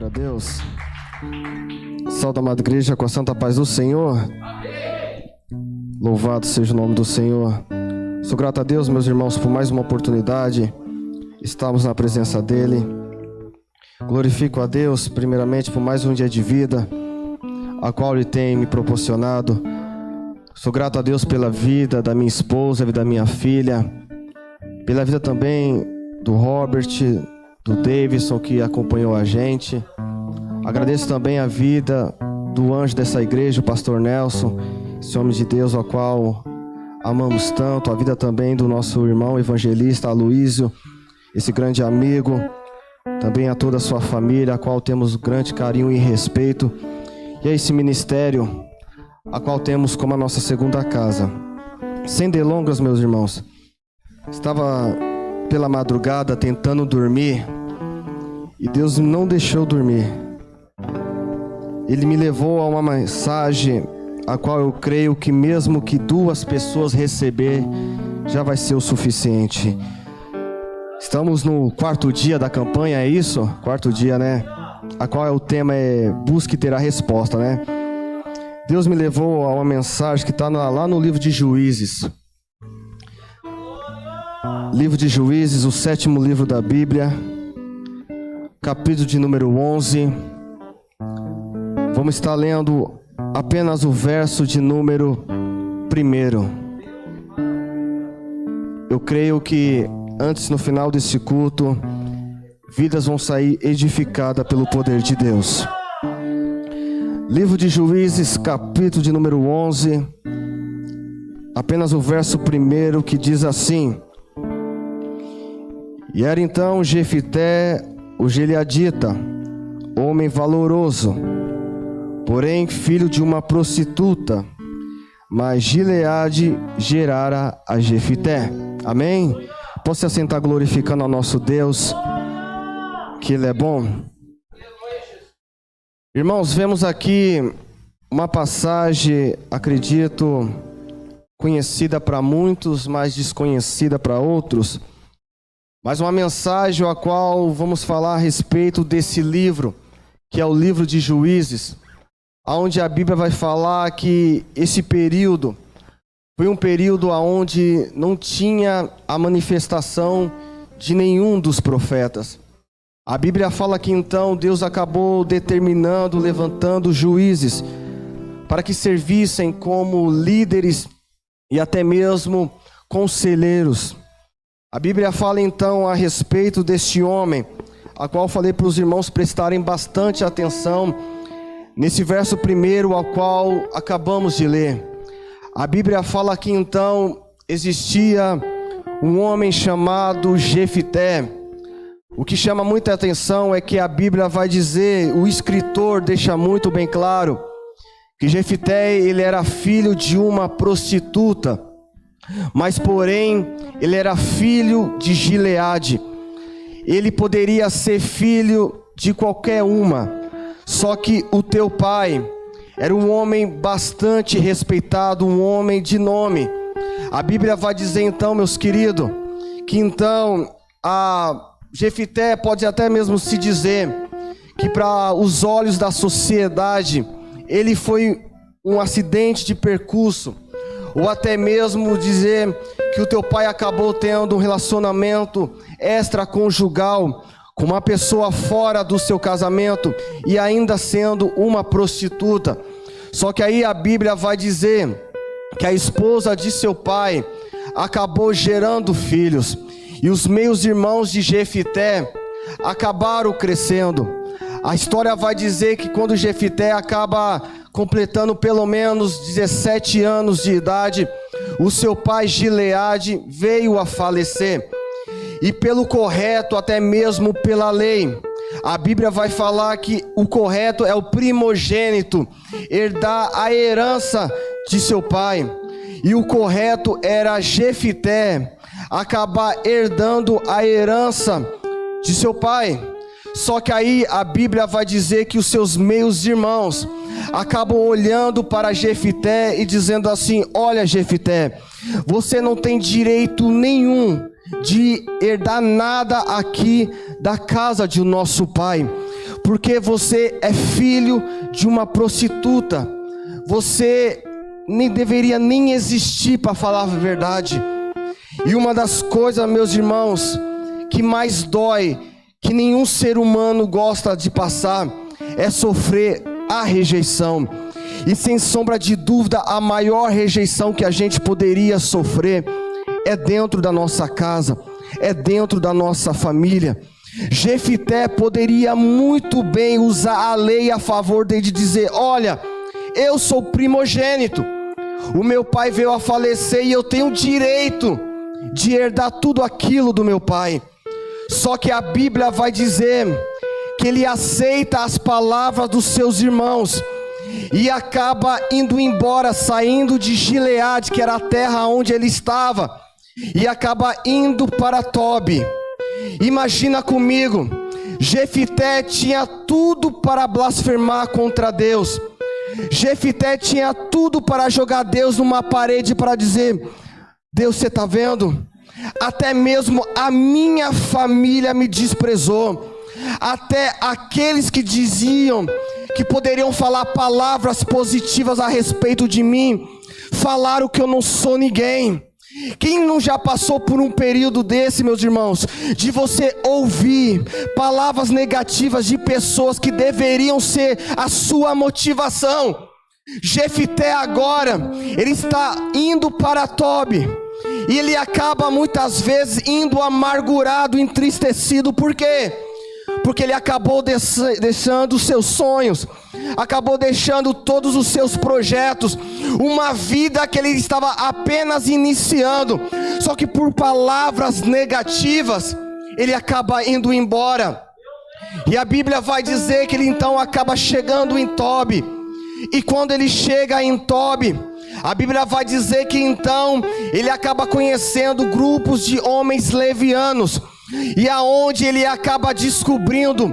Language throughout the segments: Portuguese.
Glória a Deus. Salve, amada igreja, com a santa paz do Senhor. Louvado seja o nome do Senhor. Sou grato a Deus, meus irmãos, por mais uma oportunidade. Estamos na presença dEle. Glorifico a Deus, primeiramente, por mais um dia de vida, a qual Ele tem me proporcionado. Sou grato a Deus pela vida da minha esposa, a vida da minha filha, pela vida também do Robert, do Davidson, que acompanhou a gente. Agradeço também a vida do anjo dessa igreja, o pastor Nelson, esse homem de Deus, ao qual amamos tanto. A vida também do nosso irmão evangelista Aloísio, esse grande amigo. Também a toda a sua família, a qual temos grande carinho e respeito. E a esse ministério, a qual temos como a nossa segunda casa. Sem delongas, meus irmãos, estava pela madrugada tentando dormir e Deus não deixou dormir. Ele me levou a uma mensagem a qual eu creio que mesmo que 2 pessoas receber, já vai ser o suficiente. Estamos no 4º dia da campanha, é isso? 4º dia, né? A qual o tema é busque e terá resposta, né? Deus me levou a uma mensagem que está lá no livro de Juízes. Livro de Juízes, o 7º livro da Bíblia, capítulo de número 11. Vamos estar lendo apenas o verso de número 1. Eu creio que antes, no final desse culto, vidas vão sair edificadas pelo poder de Deus. Livro de Juízes, capítulo de número 11, apenas o verso 1 que diz assim: E era então Jefité, o gileadita, homem valoroso, porém filho de uma prostituta, mas Gileade gerara a Jefité. Amém? Posso se assentar glorificando ao nosso Deus, que Ele é bom. Irmãos, vemos aqui uma passagem, acredito, conhecida para muitos, mas desconhecida para outros. Mas uma mensagem a qual vamos falar a respeito desse livro, que é o livro de Juízes, onde a Bíblia vai falar que esse período foi um período onde não tinha a manifestação de nenhum dos profetas. A Bíblia fala que então Deus acabou determinando, levantando juízes para que servissem como líderes e até mesmo conselheiros. A Bíblia fala então a respeito deste homem, a qual falei para os irmãos prestarem bastante atenção nesse verso 1 ao qual acabamos de ler. A Bíblia fala que então existia um homem chamado Jefité. O que chama muita atenção é que a Bíblia vai dizer, o escritor deixa muito bem claro, que Jefité ele era filho de uma prostituta, mas porém ele era filho de Gileade. Ele poderia ser filho de qualquer uma, só que o teu pai era um homem bastante respeitado, um homem de nome. A Bíblia vai dizer então, meus queridos, que então a Jefité pode até mesmo se dizer que para os olhos da sociedade ele foi um acidente de percurso, ou até mesmo dizer que o teu pai acabou tendo um relacionamento extraconjugal com uma pessoa fora do seu casamento e ainda sendo uma prostituta. Só que aí a Bíblia vai dizer que a esposa de seu pai acabou gerando filhos. E os meus irmãos de Jefité acabaram crescendo. A história vai dizer que quando Jefité acaba completando pelo menos 17 anos de idade, o seu pai Gileade veio a falecer. E pelo correto, até mesmo pela lei, a Bíblia vai falar que o correto é o primogênito herdar a herança de seu pai. E o correto era Jefité acabar herdando a herança de seu pai. Só que aí a Bíblia vai dizer que os seus meios irmãos acabam olhando para Jefité e dizendo assim: olha, Jefité, você não tem direito nenhum de herdar nada aqui da casa de nosso pai, porque você é filho de uma prostituta. Você nem deveria nem existir, para falar a verdade. E uma das coisas, meus irmãos, que mais dói, que nenhum ser humano gosta de passar, é sofrer a rejeição. E sem sombra de dúvida, a maior rejeição que a gente poderia sofrer é dentro da nossa casa, é dentro da nossa família. Jefité poderia muito bem usar a lei a favor dele, de dizer: olha, eu sou primogênito, o meu pai veio a falecer e eu tenho direito de herdar tudo aquilo do meu pai. Só que a Bíblia vai dizer que ele aceita as palavras dos seus irmãos e acaba indo embora, saindo de Gileade, que era a terra onde ele estava, e acaba indo para Tobi. Imagina comigo, Jefité tinha tudo para blasfemar contra Deus. Jefité tinha tudo para jogar Deus numa parede, para dizer: Deus, você está vendo? Até mesmo a minha família me desprezou. Até aqueles que diziam que poderiam falar palavras positivas a respeito de mim, falaram que eu não sou ninguém. Quem não já passou por um período desse, meus irmãos, de você ouvir palavras negativas de pessoas que deveriam ser a sua motivação? Jefité agora, ele está indo para Tobi, e ele acaba muitas vezes indo amargurado, entristecido. Por quê? Porque ele acabou deixando os seus sonhos, acabou deixando todos os seus projetos, uma vida que ele estava apenas iniciando. Só que por palavras negativas, ele acaba indo embora. E a Bíblia vai dizer que ele então acaba chegando em Tobi. E quando ele chega em Tobi, a Bíblia vai dizer que então ele acaba conhecendo grupos de homens levianos, e aonde ele acaba descobrindo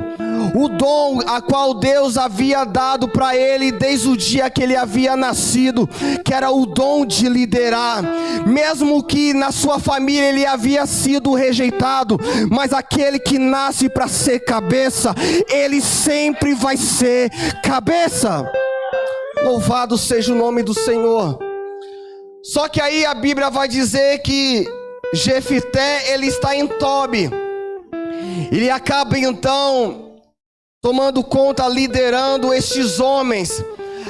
o dom a qual Deus havia dado para ele desde o dia que ele havia nascido, que era o dom de liderar. Mesmo que na sua família ele havia sido rejeitado, mas aquele que nasce para ser cabeça, ele sempre vai ser cabeça. Louvado seja o nome do Senhor. Só que aí a Bíblia vai dizer que Jefité, ele está em Tobi. Ele acaba então tomando conta, liderando estes homens,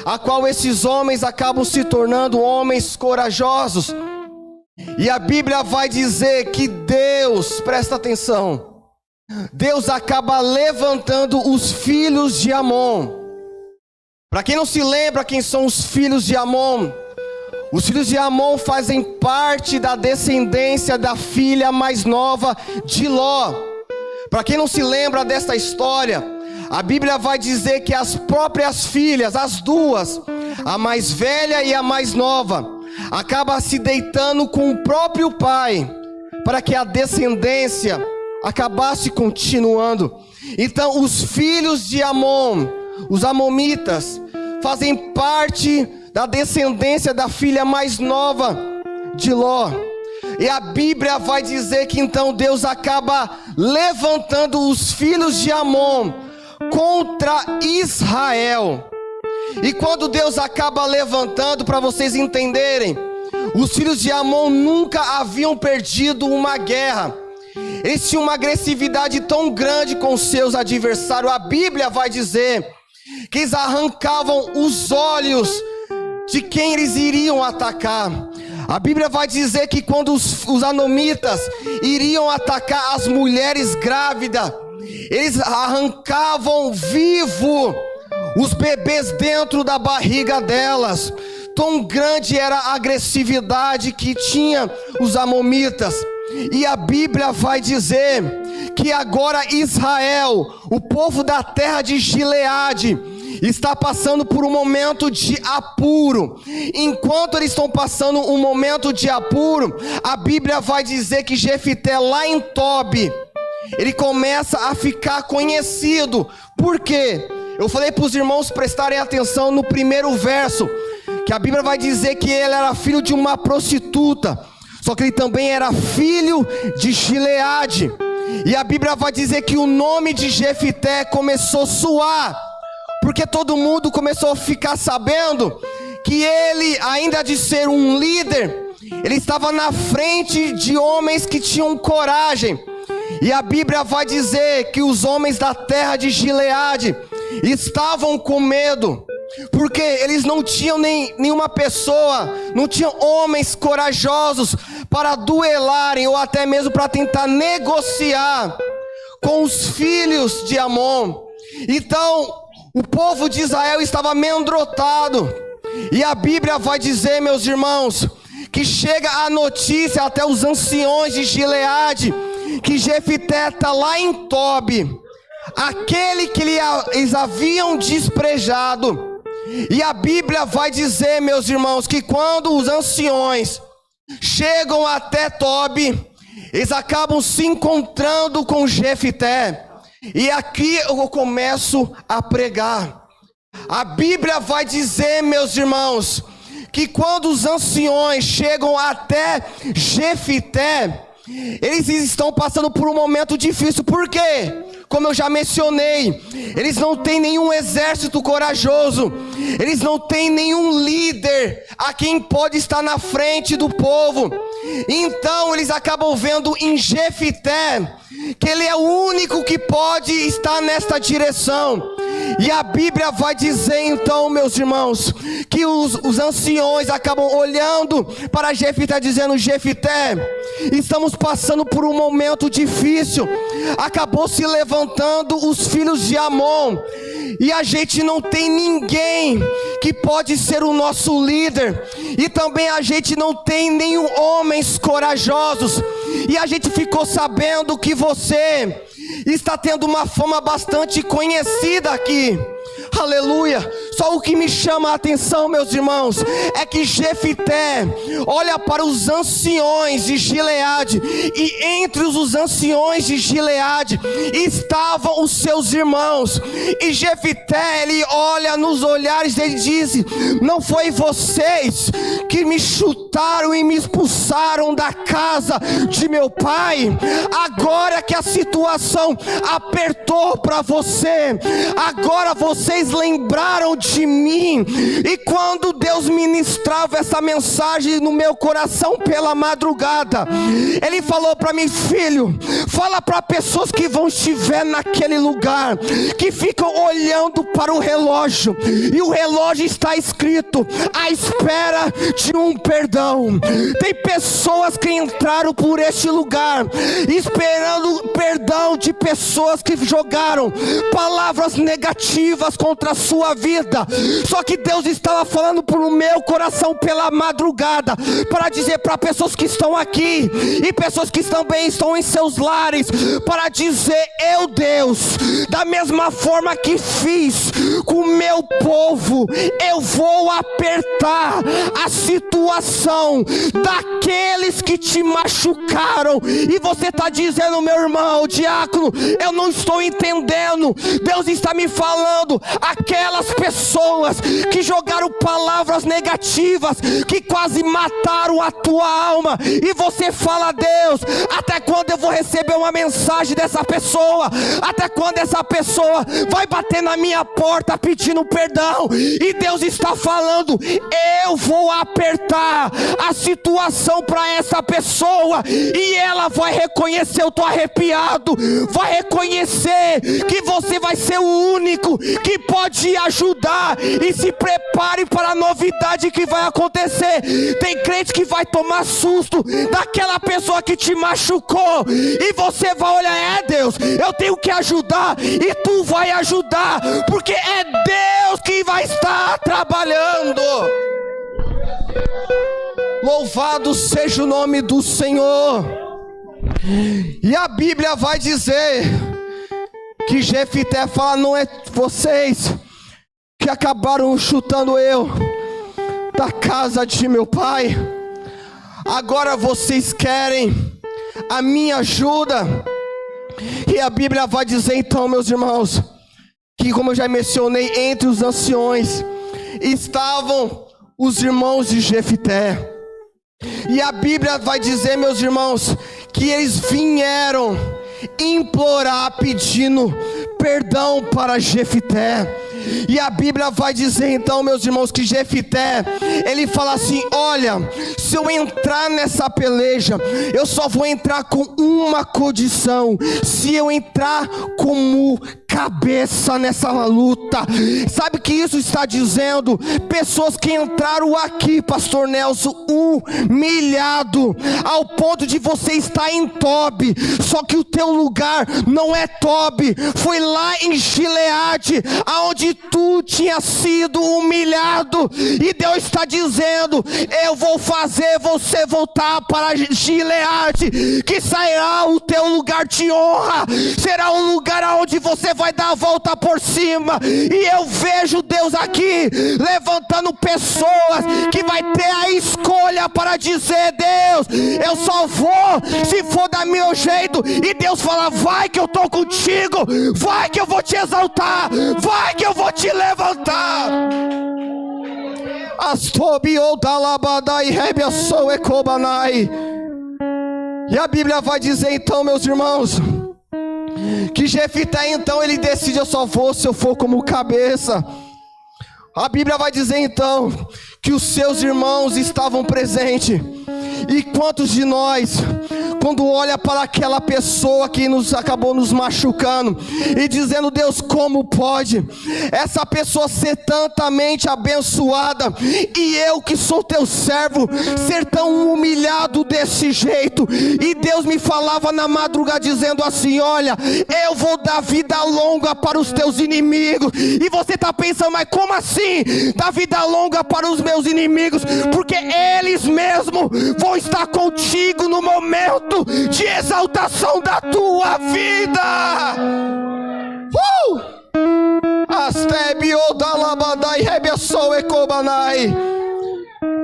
a qual esses homens acabam se tornando homens corajosos. E a Bíblia vai dizer que Deus, presta atenção, Deus acaba levantando os filhos de Amon. Para quem não se lembra quem são os filhos de Amon, os filhos de Amon fazem parte da descendência da filha mais nova de Ló. Para quem não se lembra desta história, a Bíblia vai dizer que as próprias filhas, as duas, a mais velha e a mais nova, acabam se deitando com o próprio pai, para que a descendência acabasse continuando. Então os filhos de Amon, os amomitas, fazem parte da descendência da filha mais nova de Ló. E a Bíblia vai dizer que então Deus acaba levantando os filhos de Amon contra Israel. E quando Deus acaba levantando, para vocês entenderem, os filhos de Amon nunca haviam perdido uma guerra. Eles tinham uma agressividade tão grande com seus adversários. A Bíblia vai dizer que eles arrancavam os olhos de quem eles iriam atacar. A Bíblia vai dizer que quando os anomitas iriam atacar as mulheres grávidas, eles arrancavam vivo os bebês dentro da barriga delas. Tão grande era a agressividade que tinha os amomitas. E a Bíblia vai dizer que agora Israel, o povo da terra de Gileade, está passando por um momento de apuro. Enquanto eles estão passando um momento de apuro, a Bíblia vai dizer que Jefité, lá em Tobi, ele começa a ficar conhecido. Por quê? Eu falei para os irmãos prestarem atenção no primeiro verso, que a Bíblia vai dizer que ele era filho de uma prostituta, só que ele também era filho de Gileade. E a Bíblia vai dizer que o nome de Jefité começou a soar, porque todo mundo começou a ficar sabendo que ele, ainda de ser um líder, ele estava na frente de homens que tinham coragem. E a Bíblia vai dizer que os homens da terra de Gileade estavam com medo, porque eles não tinham nenhuma pessoa, não tinham homens corajosos para duelarem ou até mesmo para tentar negociar com os filhos de Amon. Então o povo de Israel estava amedrontado. E a Bíblia vai dizer, meus irmãos, que chega a notícia até os anciões de Gileade que Jefité está lá em Tobi, aquele que eles haviam desprezado. E a Bíblia vai dizer, meus irmãos, que quando os anciões chegam até Tobi, eles acabam se encontrando com Jefité. E aqui eu começo a pregar. A Bíblia vai dizer, meus irmãos, que quando os anciões chegam até Jefité, eles estão passando por um momento difícil. Por quê? Como eu já mencionei, eles não têm nenhum exército corajoso, eles não têm nenhum líder a quem pode estar na frente do povo. Então eles acabam vendo em Jefité que ele é o único que pode estar nesta direção. E a Bíblia vai dizer então, meus irmãos, que os anciões acabam olhando para Jefité, dizendo: Jefité, estamos passando por um momento difícil. Acabou se levantando os filhos de Amon, e a gente não tem ninguém que pode ser o nosso líder, e também a gente não tem nenhum homens corajosos. E a gente ficou sabendo que você está tendo uma fama bastante conhecida aqui. Aleluia. Só o que me chama a atenção, meus irmãos, é que Jefité olha para os anciões de Gileade, e entre os anciões de Gileade estavam os seus irmãos. E Jefité, ele olha nos olhares dele e diz: não foi vocês que me chutaram e me expulsaram da casa de meu pai? Agora que a situação apertou para você, agora vocês lembraram de mim. E quando Deus ministrava essa mensagem no meu coração pela madrugada, Ele falou para mim: filho, fala para pessoas que vão estiver naquele lugar, que ficam olhando para o relógio, e o relógio está escrito à espera de um perdão. Tem pessoas que entraram por este lugar esperando perdão de pessoas que jogaram palavras negativas contra a sua vida. Só que Deus estava falando para o meu coração pela madrugada, para dizer para pessoas que estão aqui e pessoas que também estão em seus lares, para dizer: eu, Deus, da mesma forma que fiz com o meu povo, eu vou apertar a situação daqueles que te machucaram. E você está dizendo: meu irmão diácono, eu não estou entendendo. Deus está me falando: aquelas pessoas que jogaram palavras negativas, que quase mataram a tua alma. E você fala: Deus, até quando eu vou receber uma mensagem dessa pessoa? Até quando essa pessoa vai bater na minha porta pedindo perdão? E Deus está falando: eu vou apertar a situação para essa pessoa, e ela vai reconhecer. Eu estou arrepiado. Vai reconhecer que você vai ser o único que pode ajudar. E se prepare para a novidade que vai acontecer. Tem crente que vai tomar susto daquela pessoa que te machucou, e você vai olhar: é Deus, eu tenho que ajudar. E tu vai ajudar, porque é Deus que vai estar trabalhando. Louvado seja o nome do Senhor. E a Bíblia vai dizer que Jefité fala: não é vocês que acabaram chutando eu da casa de meu pai, agora vocês querem a minha ajuda. E a Bíblia vai dizer então, meus irmãos, que, como eu já mencionei, entre os anciões estavam os irmãos de Jefité. E a Bíblia vai dizer, meus irmãos, que eles vieram implorar, pedindo perdão para Jefité. E a Bíblia vai dizer então, meus irmãos, que Jefité, ele fala assim: olha, se eu entrar nessa peleja, eu só vou entrar com uma condição: se eu entrar como cabeça nessa luta. Sabe o que isso está dizendo? Pessoas que entraram aqui, pastor Nelson, humilhado, ao ponto de você estar em Tobi, só que o teu lugar não é Tobi, foi lá em Gileade, aonde tu tinha sido humilhado, e Deus está dizendo: eu vou fazer você voltar para Gileade, que sairá o teu lugar de honra, será um lugar aonde você vai dar a volta por cima. E eu vejo Deus aqui levantando pessoas que vai ter a escolha para dizer: Deus, eu só vou se for do meu jeito. E Deus fala: vai que eu estou contigo, vai que eu vou te exaltar, vai que eu vou te levantar. E a Bíblia vai dizer então, meus irmãos, que Jefité então ele decide: eu só vou se eu for como cabeça. A Bíblia vai dizer então que os seus irmãos estavam presentes. E quantos de nós, quando olha para aquela pessoa que acabou nos machucando e dizendo: Deus, como pode essa pessoa ser tantamente abençoada e eu que sou teu servo ser tão humilhado desse jeito? E Deus me falava na madrugada dizendo assim: olha, eu vou dar vida longa para os teus inimigos. E você está pensando: mas como assim dar vida longa para os meus inimigos? Porque eles mesmos vão estar contigo no momento de exaltação da tua vida.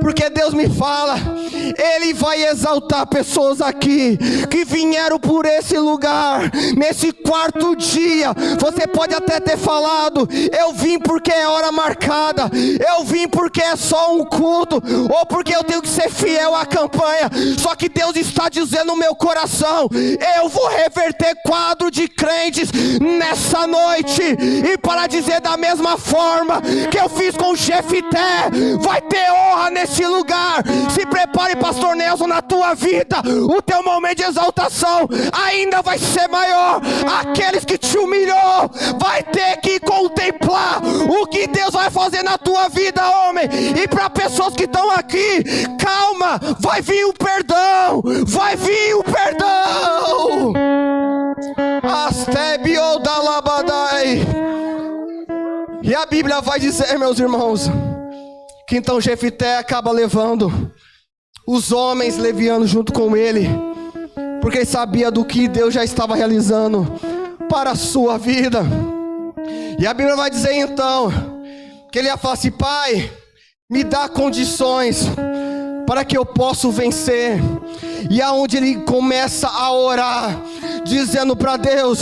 Porque Deus me fala, Ele vai exaltar pessoas aqui que vieram por esse lugar, nesse quarto dia. Você pode até ter falado: eu vim porque é hora marcada, eu vim porque é só um culto, ou porque eu tenho que ser fiel à campanha. Só que Deus está dizendo no meu coração: eu vou reverter quadro de crentes nessa noite. E para dizer da mesma forma que eu fiz com Jefité, vai ter honra nesse lugar. Se prepare, pastor Nelson, na tua vida o teu momento de exaltação ainda vai ser maior. Aqueles que te humilhou vai ter que contemplar o que Deus vai fazer na tua vida, homem. E para pessoas que estão aqui, calma, vai vir o perdão, vai vir o perdão. E a Bíblia vai dizer, meus irmãos, que então Jefité acaba levando os homens levianos junto com ele, porque ele sabia do que Deus já estava realizando para a sua vida. E a Bíblia vai dizer então que ele ia falar assim: pai, me dá condições para que eu possa vencer. E aonde ele começa a orar, dizendo para Deus: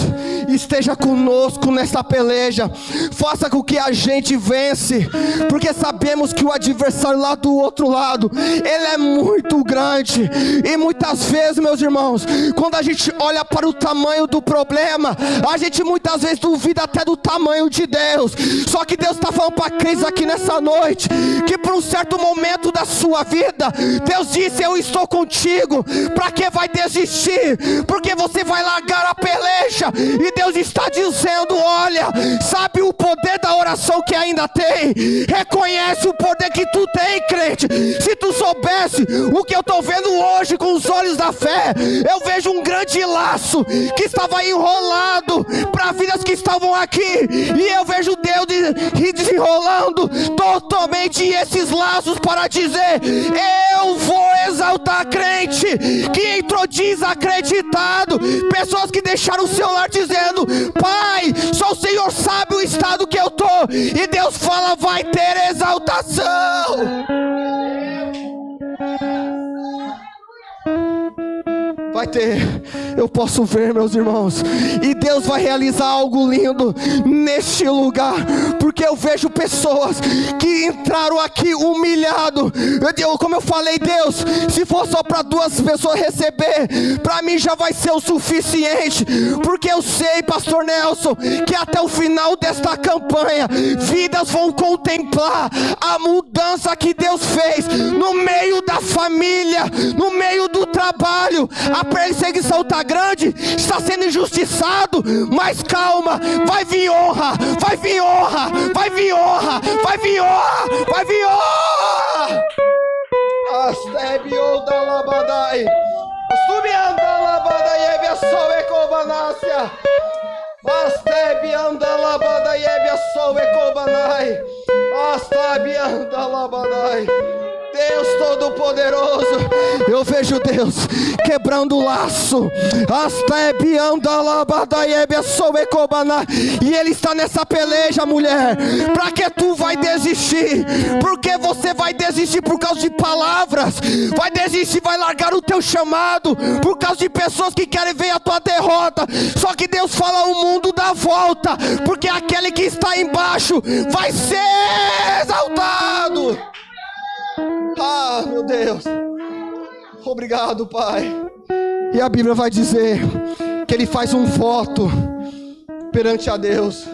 esteja conosco nessa peleja, faça com que a gente vence, porque sabemos que o adversário lá do outro lado, ele é muito grande. E muitas vezes, meus irmãos, quando a gente olha para o tamanho do problema, a gente muitas vezes duvida até do tamanho de Deus. Só que Deus está falando para a Cris aqui nessa noite, que por um certo momento da sua vida, Deus disse: eu estou contigo. Para que vai desistir? Porque você vai largar a peleja. E Deus está dizendo: olha, sabe o poder da oração que ainda tem? Reconhece o poder que tu tem, crente. Se tu soubesse o que eu estou vendo hoje com os olhos da fé, eu vejo um grande laço que estava enrolado para vidas que estavam aqui, e eu vejo Deus desenrolando totalmente esses laços para dizer: eu vou exaltar crente que entrou desacreditado, pessoas que deixaram o seu lar dizendo: pai, só o Senhor sabe o estado que eu estou. E Deus fala: vai ter exaltação. Vai ter, eu posso ver, meus irmãos, e Deus vai realizar algo lindo neste lugar, porque eu vejo pessoas que entraram aqui humilhado. Como eu falei, Deus, se for só para 2 pessoas receber, para mim já vai ser o suficiente, porque eu sei, pastor Nelson, que até o final desta campanha, vidas vão contemplar a mudança que Deus fez no meio da família, no meio do trabalho. A perseguição está grande, está sendo injustiçado, mas calma, vai vir honra, vai vir honra, vai vir honra, vai vir honra, vai vir honra. Astebio da labadai, subianda labadai, evia sol ecobanácia. Astebianda labadai, evia sol ecobanai. Astabianda labadai. Deus Todo-Poderoso, eu vejo Deus quebrando o laço, e Ele está nessa peleja, mulher. Para que tu vai desistir? Porque você vai desistir por causa de palavras, vai desistir, vai largar o teu chamado por causa de pessoas que querem ver a tua derrota. Só que Deus fala: o mundo dá volta, porque aquele que está embaixo vai ser exaltado. Ah, meu Deus, obrigado, Pai. E a Bíblia vai dizer que ele faz um voto perante a Deus,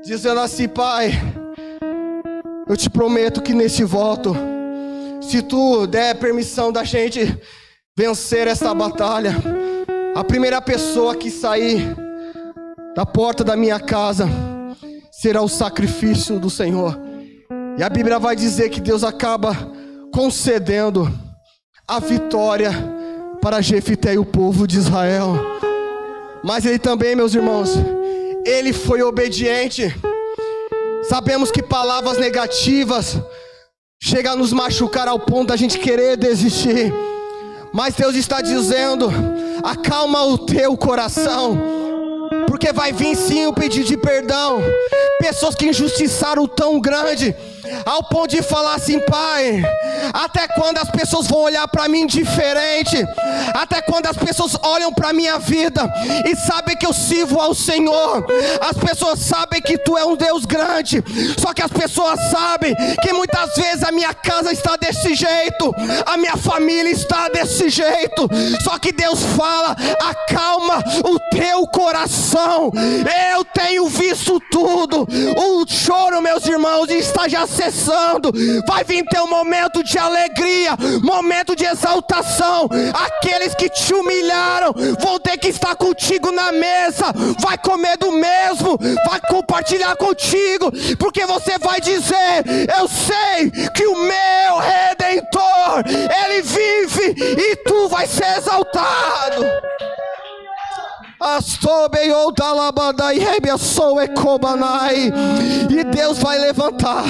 dizendo assim: Pai, eu te prometo que nesse voto, se tu der permissão da gente vencer essa batalha, a primeira pessoa que sair da porta da minha casa será o sacrifício do Senhor. E a Bíblia vai dizer que Deus acaba concedendo a vitória para Jefité e o povo de Israel. Mas ele também, meus irmãos, ele foi obediente. Sabemos que palavras negativas chegam a nos machucar ao ponto da gente querer desistir. Mas Deus está dizendo: acalma o teu coração, porque vai vir sim o pedido de perdão. Pessoas que injustiçaram tão grande, ao ponto de falar assim: Pai, até quando as pessoas vão olhar para mim diferente? Até quando as pessoas olham para minha vida e sabem que eu sirvo ao Senhor? As pessoas sabem que Tu é um Deus grande, só que as pessoas sabem que muitas vezes a minha casa está desse jeito, a minha família está desse jeito. Só que Deus fala: acalma o teu coração, eu tenho visto tudo. O choro, meus irmãos, está já cessando. Vai vir teu momento de alegria, momento de exaltação. Aqueles que te humilharam vão ter que estar contigo na mesa, vai comer do mesmo, vai compartilhar contigo, porque você vai dizer: eu sei que o meu Redentor, Ele vive, e tu vai ser exaltado. E Deus vai levantar,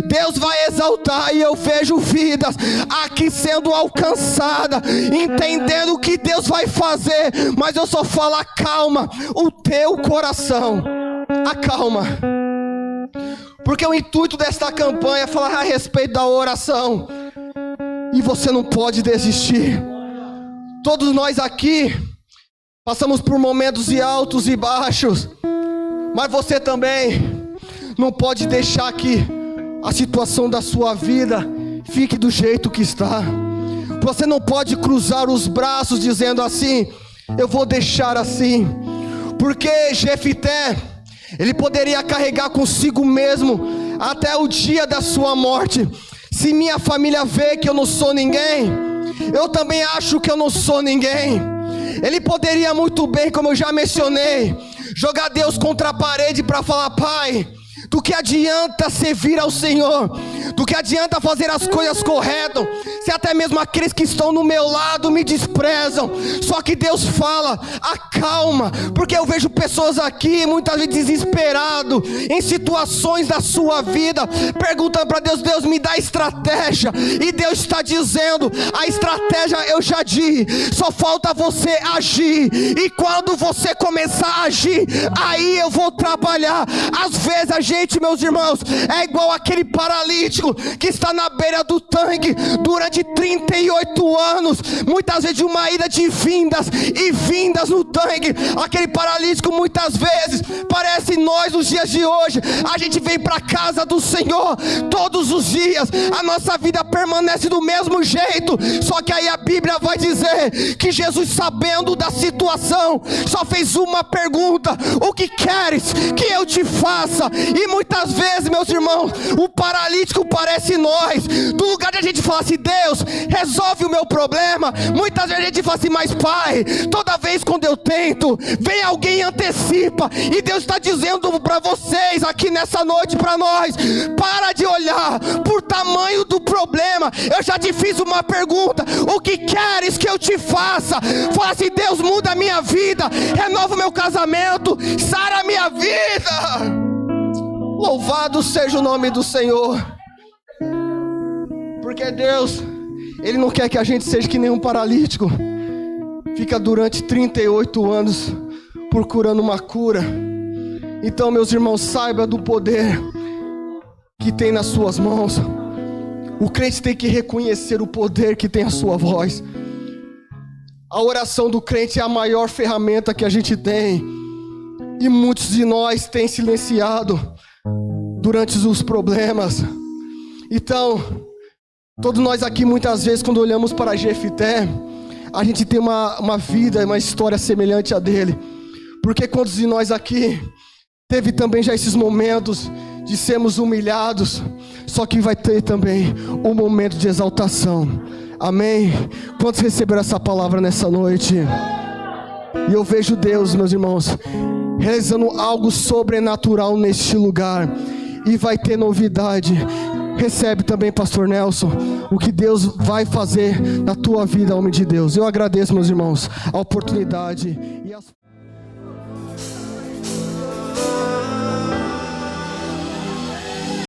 Deus vai exaltar. E eu vejo vidas aqui sendo alcançadas, entendendo o que Deus vai fazer. Mas eu só falo: acalma o teu coração, acalma, porque o intuito desta campanha é falar a respeito da oração. E você não pode desistir. Todos nós aqui passamos por momentos de altos e baixos, mas você também não pode deixar que a situação da sua vida fique do jeito que está. Você não pode cruzar os braços dizendo assim: eu vou deixar assim. Porque Jefité, ele poderia carregar consigo mesmo até o dia da sua morte: se minha família vê que eu não sou ninguém, eu também acho que eu não sou ninguém. Ele poderia muito bem, como eu já mencionei, jogar Deus contra a parede para falar: Pai, do que adianta servir ao Senhor? Do que adianta fazer as coisas corretas, se até mesmo aqueles que estão no meu lado me desprezam? Só que Deus fala: acalma, porque eu vejo pessoas aqui muitas vezes desesperadas em situações da sua vida, perguntando para Deus: Deus, me dá estratégia. E Deus está dizendo: a estratégia eu já disse, só falta você agir. E quando você começar a agir, aí eu vou trabalhar. Às vezes a gente, meus irmãos, é igual aquele paralítico paralítico que está na beira do tanque durante 38 anos, muitas vezes de uma ida de vindas e vindas no tanque. Aquele paralítico muitas vezes parece nós nos dias de hoje. A gente vem para a casa do Senhor todos os dias, a nossa vida permanece do mesmo jeito, só que aí a Bíblia vai dizer que Jesus, sabendo da situação, só fez uma pergunta: o que queres que eu te faça? E muitas vezes, meus irmãos, o paralítico parece nós. Do lugar de a gente falar assim: Deus, resolve o meu problema, muitas vezes a gente fala assim: mas Pai, toda vez quando eu tento, vem alguém e antecipa. E Deus está dizendo para vocês aqui nessa noite, para nós: para de olhar por tamanho do problema. Eu já te fiz uma pergunta: o que queres que eu te faça? Fala assim: Deus, muda a minha vida, renova o meu casamento, sara a minha vida. Louvado seja o nome do Senhor. Porque Deus, Ele não quer que a gente seja que nem um paralítico, fica durante 38 anos procurando uma cura. Então, meus irmãos, saiba do poder que tem nas suas mãos. O crente tem que reconhecer o poder que tem a sua voz. A oração do crente é a maior ferramenta que a gente tem. E muitos de nós têm silenciado durante os problemas. Então, todos nós aqui, muitas vezes, quando olhamos para Jefté, a gente tem uma vida, uma história semelhante à dele. Porque quantos de nós aqui teve também já esses momentos de sermos humilhados, só que vai ter também um momento de exaltação. Amém? Quantos receberam essa palavra nessa noite? E eu vejo Deus, meus irmãos, realizando algo sobrenatural neste lugar. E vai ter novidade. Recebe também, pastor Nelson, o que Deus vai fazer na tua vida, homem de Deus. Eu agradeço, meus irmãos, a oportunidade e as